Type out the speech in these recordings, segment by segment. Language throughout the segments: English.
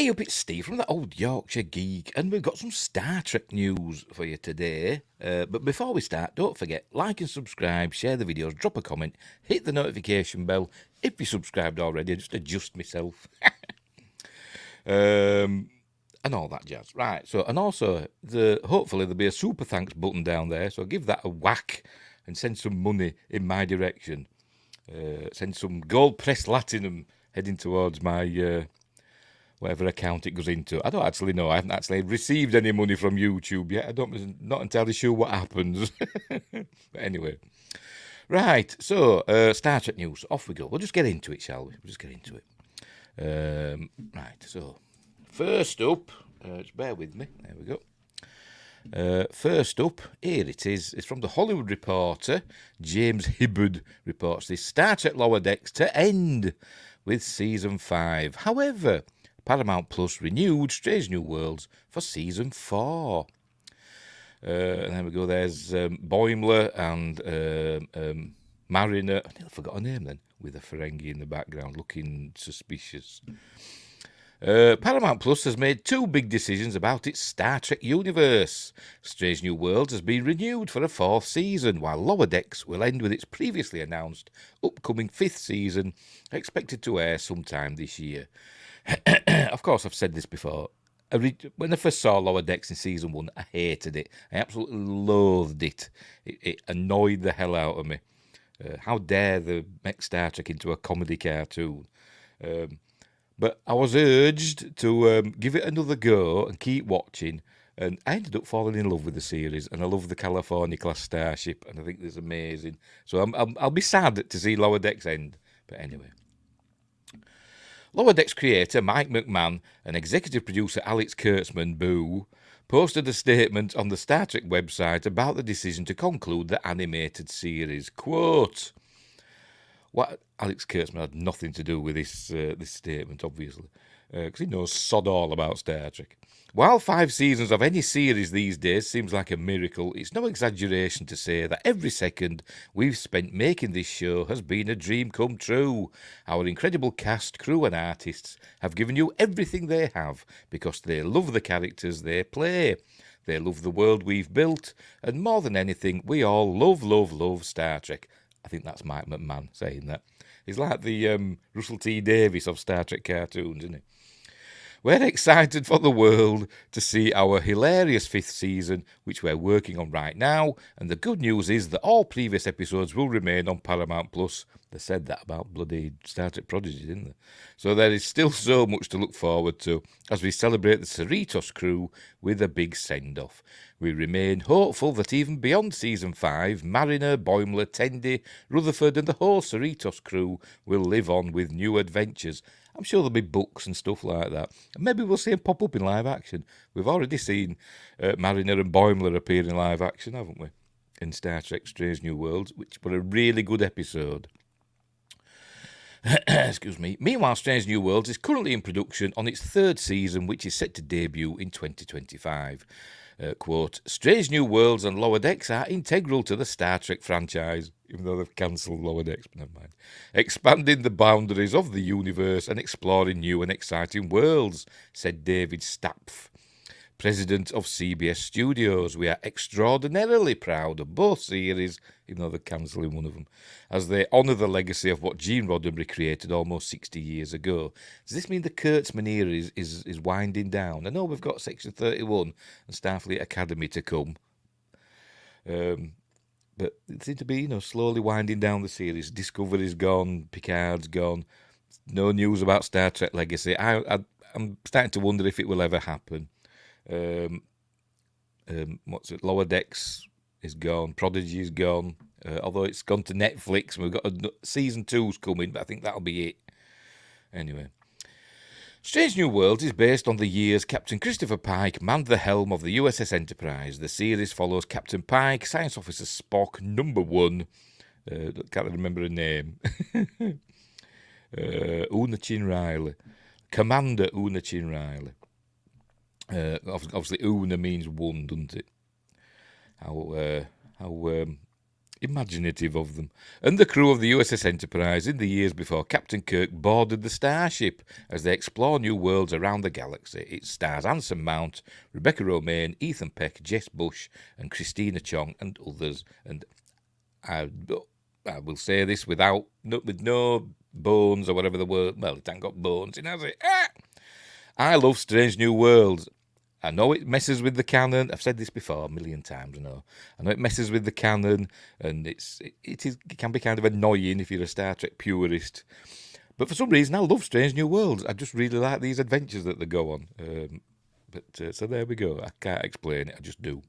Hey up, it's Steve from the old Yorkshire Geek, and we've got some Star Trek news for you today. But before we start, don't forget, like and subscribe, share the videos, drop a comment, hit the notification bell. If you subscribed already, just adjust myself. And all that jazz. Right, so, and also, hopefully there'll be a super thanks button down there, so give that a whack and send some money in my direction. Send some gold pressed platinum heading towards my... whatever account it goes into. I don't actually know. I haven't actually received any money from YouTube yet. Not entirely sure what happens. But anyway. Right, so Star Trek news. Off we go. We'll just get into it, shall we? We'll just get into it. Right, so first up, just bear with me. There we go. First up, here it is. It's from the Hollywood Reporter. James Hibbard reports this. Star Trek Lower Decks to end with Season 5. However, Paramount Plus renewed Strange New Worlds for Season 4. And there we go. There's Boimler and Mariner. I nearly forgot her name then, with a Ferengi in the background looking suspicious. Paramount Plus has made two big decisions about its Star Trek universe. Strange New Worlds has been renewed for a fourth season, while Lower Decks will end with its previously announced upcoming fifth season, expected to air sometime this year. Of course, I've said this before. When I first saw Lower Decks in Season 1, I hated it. I absolutely loathed it. It annoyed the hell out of me. How dare they make Star Trek into a comedy cartoon? But I was urged to give it another go and keep watching, and I ended up falling in love with the series, and I love the California-class starship, and I think it's amazing. So I'll be sad to see Lower Decks end, but anyway. Lower Decks creator Mike McMahon and executive producer Alex Kurtzman, Boo, posted a statement on the Star Trek website about the decision to conclude the animated series. Quote, what Alex Kurtzman had nothing to do with this statement, obviously, because he knows sod all about Star Trek. While 5 seasons of any series these days seems like a miracle, it's no exaggeration to say that every second we've spent making this show has been a dream come true. Our incredible cast, crew and artists have given you everything they have because they love the characters they play. They love the world we've built, and more than anything, we all love, love, love Star Trek. I think that's Mike McMahon saying that. He's like the Russell T Davies of Star Trek cartoons, isn't he? We're excited for the world to see our hilarious 5th season, which we're working on right now, and the good news is that all previous episodes will remain on Paramount Plus. They said that about bloody Star Trek Prodigy, didn't they? So there is still so much to look forward to as we celebrate the Cerritos crew with a big send-off. We remain hopeful that even beyond Season 5, Mariner, Boimler, Tendi, Rutherford and the whole Cerritos crew will live on with new adventures. I'm sure there'll be books and stuff like that. And maybe we'll see them pop up in live action. We've already seen Mariner and Boimler appear in live action, haven't we? In Star Trek Strange New Worlds, which were a really good episode. Excuse me. Meanwhile, Strange New Worlds is currently in production on its 3rd season, which is set to debut in 2025. Quote, Strange New Worlds and Lower Decks are integral to the Star Trek franchise, even though they've cancelled Lower Decks, but never mind. Expanding the boundaries of the universe and exploring new and exciting worlds, said David Stapf, president of CBS Studios. We are extraordinarily proud of both series, even though they're cancelling one of them, as they honour the legacy of what Gene Roddenberry created almost 60 years ago. Does this mean the Kurtzman era is winding down? I know we've got Section 31 and Starfleet Academy to come, but it seems to be, slowly winding down the series. Discovery's gone, Picard's gone, no news about Star Trek Legacy. I'm starting to wonder if it will ever happen. Lower Decks is gone, Prodigy is gone, although it's gone to Netflix and we've got season 2's coming, but I think that'll be it. Anyway, Strange New Worlds is based on the years Captain Christopher Pike manned the helm of the USS Enterprise. The series follows Captain Pike, Science Officer Spock, Number 1, can't remember her name, Una Chin Riley, Commander Una Chin Riley. Obviously, Una means one, doesn't it? How Imaginative of them. And the crew of the USS Enterprise in the years before Captain Kirk boarded the starship as they explore new worlds around the galaxy. It stars Anson Mount, Rebecca Romaine, Ethan Peck, Jess Bush, and Christina Chong, and others. And I will say this with no bones or whatever the word. Well, it ain't got bones in, has it? I love Strange New Worlds. I know it messes with the canon. I've said this before a million times. I know it messes with the canon, and it can be kind of annoying if you're a Star Trek purist. But for some reason, I love Strange New Worlds. I just really like these adventures that they go on. So there we go. I can't explain it. I just do.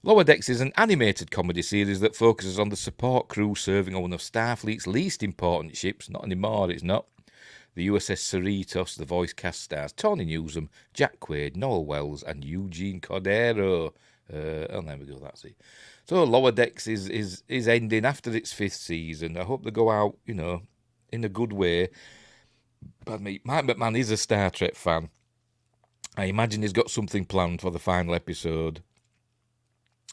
Lower Decks is an animated comedy series that focuses on the support crew serving on one of Starfleet's least important ships. Not anymore, it's not. The USS Cerritos. The voice cast stars Tony Newsom, Jack Quaid, Noel Wells, and Eugene Cordero. There we go, that's it. So Lower Decks is ending after its 5th season. I hope they go out, in a good way. Pardon me, Mike McMahon is a Star Trek fan. I imagine he's got something planned for the final episode.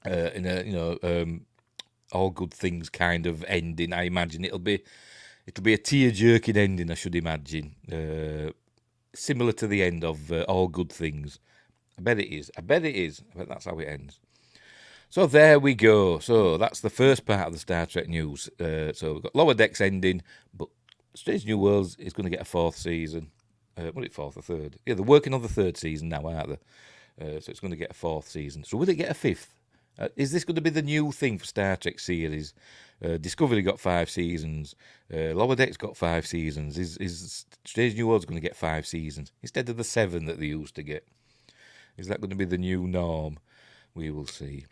In a all good things kind of ending. I imagine it'll be a tear-jerking ending. I should imagine, similar to the end of All Good Things. I bet it is. I bet that's how it ends. So there we go. So that's the first part of the Star Trek news. So we've got Lower Decks ending, but Strange New Worlds is going to get a 4th season. What is it, 4th or 3rd? Yeah, they're working on the 3rd season now, aren't they? So it's going to get a 4th season. So will it get a 5th? Is this going to be the new thing for Star Trek series? Discovery got 5 seasons. Lower Decks got 5 seasons. Is Strange New Worlds going to get 5 seasons instead of the 7 that they used to get? Is that going to be the new norm? We will see.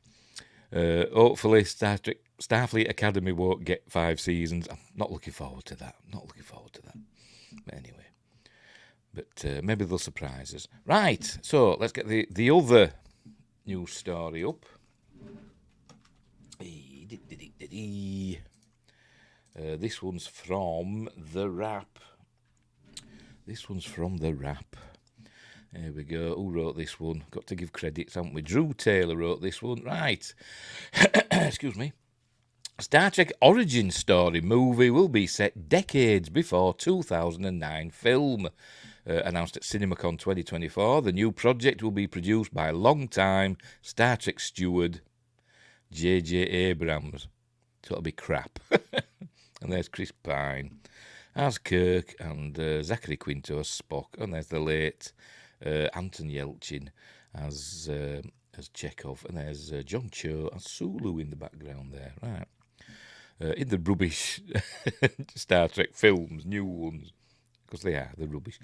Hopefully Starfleet Academy won't get 5 seasons. I'm not looking forward to that. But anyway. But maybe they'll surprise us. Right, so let's get the other news story up. This one's from The Wrap. There we go. Who wrote this one? Got to give credits, haven't we? Drew Taylor wrote this one. Right. Excuse me. Star Trek Origin Story movie will be set decades before 2009 film. Announced at CinemaCon 2024, the new project will be produced by long-time Star Trek steward J.J. Abrams. So it'll be crap. And there's Chris Pine as Kirk, and Zachary Quinto as Spock, and there's the late Anton Yelchin as Chekhov, and there's John Cho as Sulu in the background there. Right. In the rubbish Star Trek films, new ones, because they're rubbish.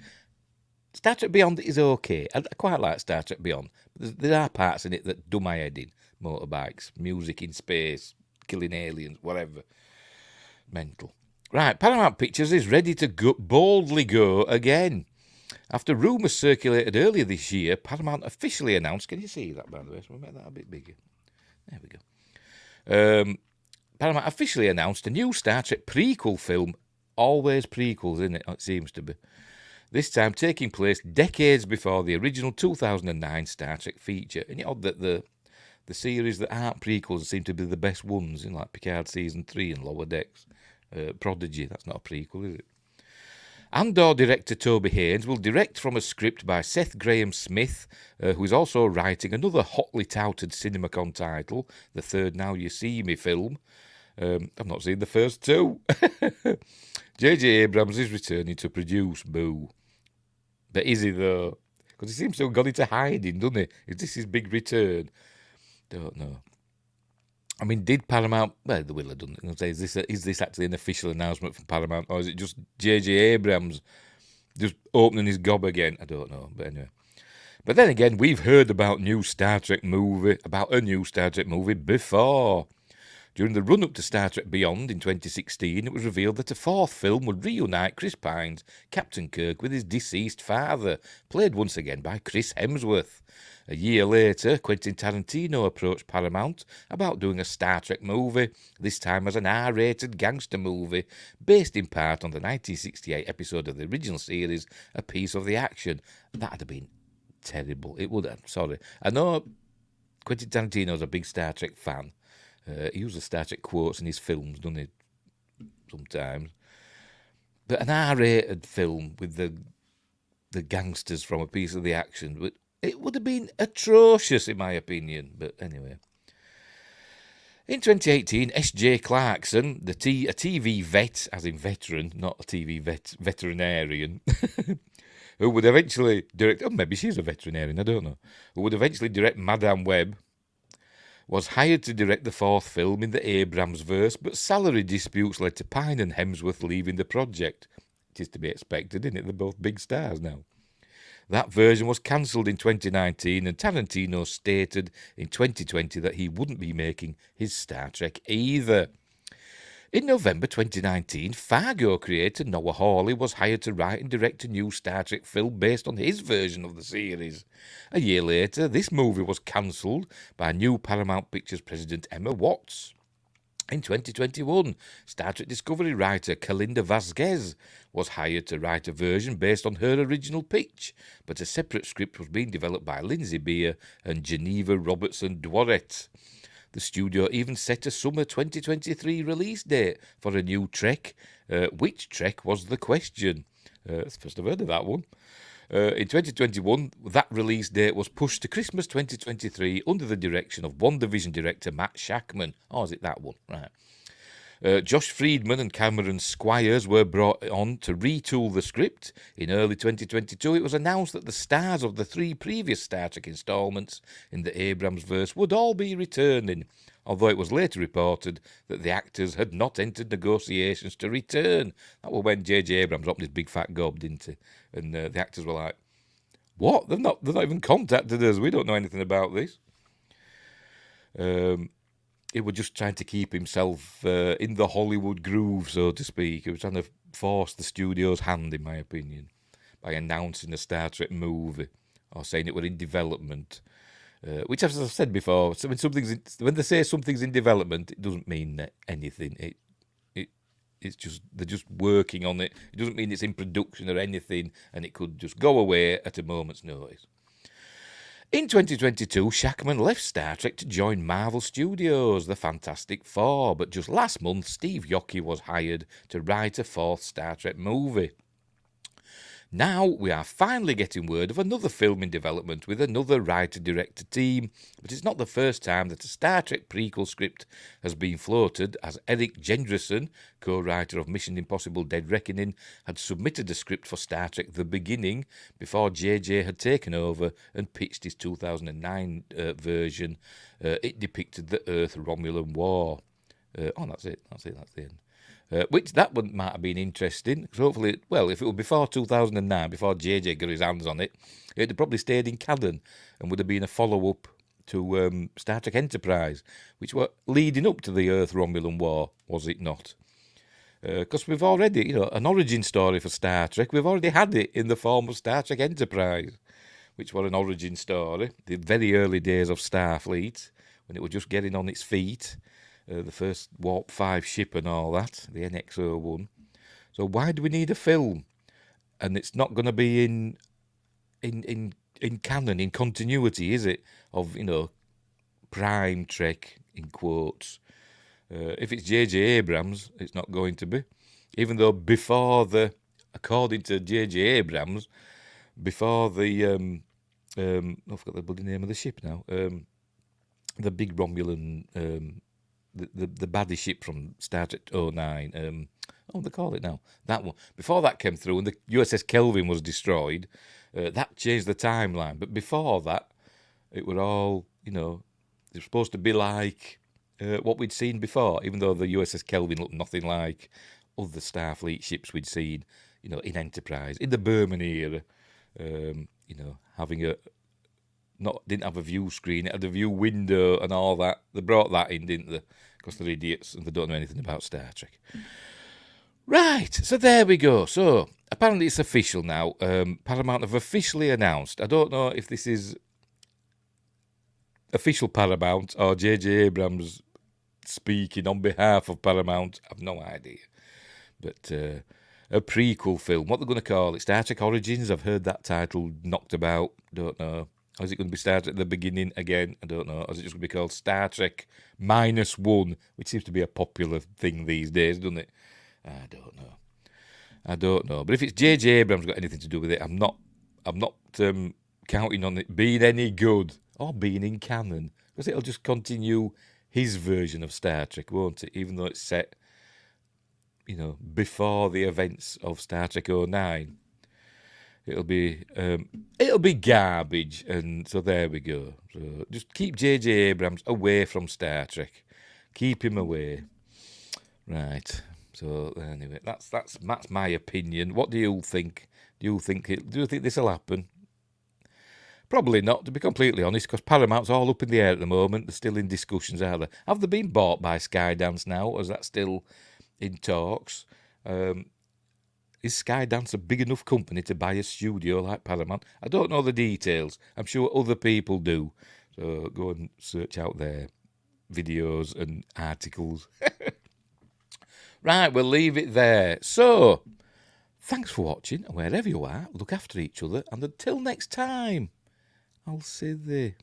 Star Trek Beyond is okay. I quite like Star Trek Beyond. But there are parts in it that do my head in. Motorbikes, music in space, killing aliens, whatever. Mental. Right, Paramount Pictures is ready to boldly go again. After rumours circulated earlier this year, Paramount officially announced... Can you see that, by the way? So we'll make that a bit bigger. There we go. Paramount officially announced a new Star Trek prequel film. Always prequels, isn't it? It seems to be. This time taking place decades before the original 2009 Star Trek feature. And it's odd that the series that aren't prequels seem to be the best ones, like Picard Season 3 and Lower Decks. Prodigy, that's not a prequel, is it? Andor director Toby Haynes will direct from a script by Seth Grahame-Smith, who is also writing another hotly touted CinemaCon title, the third Now You See Me film. I've not seen the first two. J.J. Abrams is returning to produce, boo. But is he, though? Because he seems to have gone into hiding, doesn't he? Is this his big return? Don't know. I mean, did Paramount... Well, they will have done it. Is this actually an official announcement from Paramount, or is it just J.J. Abrams just opening his gob again? I don't know, but anyway. But then again, we've heard about a new Star Trek movie before. During the run-up to Star Trek Beyond in 2016, it was revealed that a 4th film would reunite Chris Pine's Captain Kirk with his deceased father, played once again by Chris Hemsworth. A year later, Quentin Tarantino approached Paramount about doing a Star Trek movie, this time as an R-rated gangster movie, based in part on the 1968 episode of the original series, A Piece of the Action. That'd have been terrible. It would have. Sorry. I know Quentin Tarantino's a big Star Trek fan, He uses Star Trek quotes in his films, doesn't he? Sometimes. But an R-rated film with the gangsters from a piece of the action, but it would have been atrocious in my opinion. But anyway. In 2018, S.J. Clarkson, a TV vet, as in veteran, not a TV veterinarian, who would eventually direct, maybe she's a veterinarian, I don't know, who would eventually direct Madame Web, was hired to direct the fourth film in the Abrams verse, but salary disputes led to Pine and Hemsworth leaving the project. It is to be expected, isn't it? They're both big stars now. That version was cancelled in 2019, and Tarantino stated in 2020 that he wouldn't be making his Star Trek either. In November 2019, Fargo creator Noah Hawley was hired to write and direct a new Star Trek film based on his version of the series. A year later, this movie was cancelled by new Paramount Pictures president Emma Watts. In 2021, Star Trek Discovery writer Kalinda Vasquez was hired to write a version based on her original pitch, but a separate script was being developed by Lindsay Beer and Geneva Robertson Dworet. The studio even set a summer 2023 release date for a new Trek. Which Trek was the question? It's the first I've heard of that one. In 2021, that release date was pushed to Christmas 2023 under the direction of WandaVision director Matt Shakman. Oh, is it that one? Right. Josh Friedman and Cameron Squires were brought on to retool the script. In early 2022, it was announced that the stars of the 3 previous Star Trek installments in the Abrams verse would all be returning, although it was later reported that the actors had not entered negotiations to return. That was when J.J. Abrams opened his big fat gob, didn't he? And the actors were like, what? They've not even contacted us. We don't know anything about this. He was just trying to keep himself in the Hollywood groove, so to speak. He was trying to force the studio's hand, in my opinion, by announcing a Star Trek movie or saying it were in development. Which, as I've said before, when they say something's in development, it doesn't mean anything. It's just they're just working on it. It doesn't mean it's in production or anything, and it could just go away at a moment's notice. In 2022, Shakman left Star Trek to join Marvel Studios, the Fantastic Four, but just last month, Steve Yockey was hired to write a 4th Star Trek movie. Now we are finally getting word of another film in development with another writer-director team, but it's not the first time that a Star Trek prequel script has been floated, as Eric Jendresen, co-writer of Mission Impossible Dead Reckoning, had submitted a script for Star Trek The Beginning before JJ had taken over and pitched his 2009 version. It depicted the Earth-Romulan War. That's the end. Which that one might have been interesting, because hopefully, if it were before 2009, before JJ got his hands on it, it'd have probably stayed in canon and would have been a follow-up to Star Trek Enterprise, which were leading up to the Earth-Romulan War, was it not? Because we've already, an origin story for Star Trek, we've already had it in the form of Star Trek Enterprise, which were an origin story, the very early days of Starfleet, when it was just getting on its feet. The first Warp 5 ship and all that, the NX-01. So why do we need a film? And it's not going to be in canon, in continuity, is it? Of, prime Trek, in quotes. If it's J.J. Abrams, it's not going to be. Even though according to J.J. Abrams, before the, I forgot the bloody name of the ship now, the big Romulan, the baddie ship from Star Trek 09, they call it now, that one. Before that came through and the USS Kelvin was destroyed, that changed the timeline. But before that, it were all, it was supposed to be like what we'd seen before, even though the USS Kelvin looked nothing like other Starfleet ships we'd seen, in Enterprise, in the Berman era, having didn't have a view screen, it had a view window and all that. They brought that in, didn't they? Because they're idiots and they don't know anything about Star Trek. Right, so there we go. So, apparently it's official now. Paramount have officially announced. I don't know if this is official Paramount or J.J. Abrams speaking on behalf of Paramount. I've no idea. But a prequel film, what they're going to call it, Star Trek Origins. I've heard that title knocked about. Don't know. Or is it going to be Star Trek at the beginning again? I don't know. Or is it just going to be called Star Trek -1, which seems to be a popular thing these days, doesn't it? I don't know. I don't know. But if it's J.J. Abrams got anything to do with it, I'm not counting on it being any good or being in canon, because it'll just continue his version of Star Trek, won't it? Even though it's set, before the events of Star Trek '09. It'll be garbage, and so there we go. So just keep J.J. Abrams away from Star Trek. Keep him away. Right. So anyway, that's my opinion. What do you think? Do you think this will happen? Probably not, to be completely honest, because Paramount's all up in the air at the moment. They're still in discussions, are they? Have they been bought by Skydance now, or is that still in talks? Is Skydance a big enough company to buy a studio like Paramount? I don't know the details. I'm sure other people do. So go and search out their videos and articles. Right, we'll leave it there. So, thanks for watching, and wherever you are, look after each other, and until next time, I'll see thee.